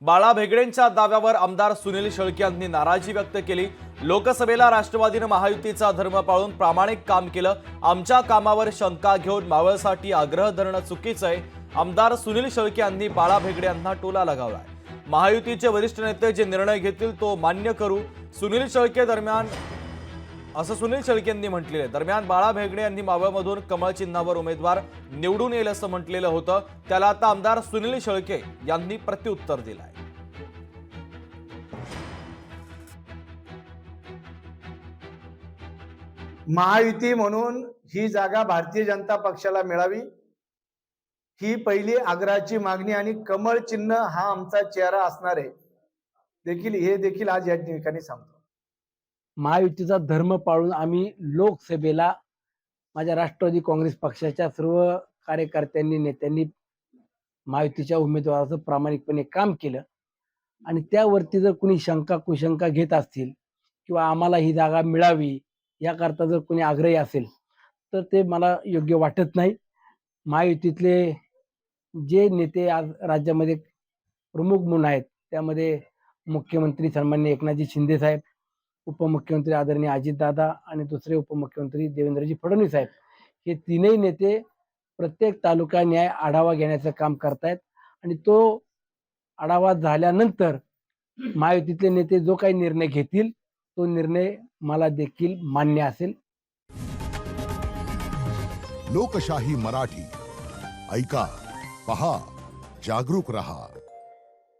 बाळा भेगडेंच्या दाव्यावर आमदार सुनील शेळके यांनी नाराजी व्यक्त केली। लोकसभेला राष्ट्रवादीने महायुतीचा धर्म पाळून प्रामाणिक काम केलं। आमच्या कामावर शंका घेऊन मावळसाठी आग्रह धरणं चुकीचं आहे। आमदार सुनील शेळके यांनी बाळा भेगडे यांना टोला लगावलाय। महायुतीचे वरिष्ठ नेते जे निर्णय घेतील तो मान्य करू, सुनील शेळके यांनी म्हटलेले। दरम्यान बाळा भेगडे यांनी मावळमधून कमळ चिन्हावर उमेदवार निवडून येईल असं म्हटलेलं होतं, त्याला आता आमदार सुनील शेळके यांनी प्रत्युत्तर दिलंय। महायुती म्हणून ही जागा भारतीय जनता पक्षाला मिळावी ही पहिली आग्रहाची मागणी आणि कमळ चिन्ह हा आमचा चेहरा असणार आहे हे देखील आज या ठिकाणी सांगतो। महायुतीचा धर्म पाळून आम्ही लोकसभेला माझ्या राष्ट्रवादी काँग्रेस पक्षाच्या सर्व कार्यकर्त्यांनी नेत्यांनी महायुतीच्या उमेदवाराचं प्रामाणिकपणे काम केलं आणि त्यावरती जर कुणी शंका कुशंका घेत असतील किंवा आम्हाला ही जागा मिळावी याकरता जर कुणी आग्रही असेल तर ते मला योग्य वाटत नाही। महायुतीतले जे नेते आज राज्यामध्ये प्रमुख म्हणून आहेत त्यामध्ये मुख्यमंत्री सन्माननीय एकनाथजी शिंदे साहेब, उपमुख्यमंत्री आदरणीय अजितदादा आणि दुसरे उपमुख्यमंत्री देवेंद्रजी फडणवीस साहेब, हे तीनही नेते प्रत्येक तालुका न्याय आढावा घेण्याचं काम करतायत आणि तो आढावा झाल्यानंतर महायुतीतले नेते जो काही निर्णय घेतील तो निर्णय मला देखील मान्य असेल। लोकशाही मराठी ऐका, पहा, जागरूक रहा।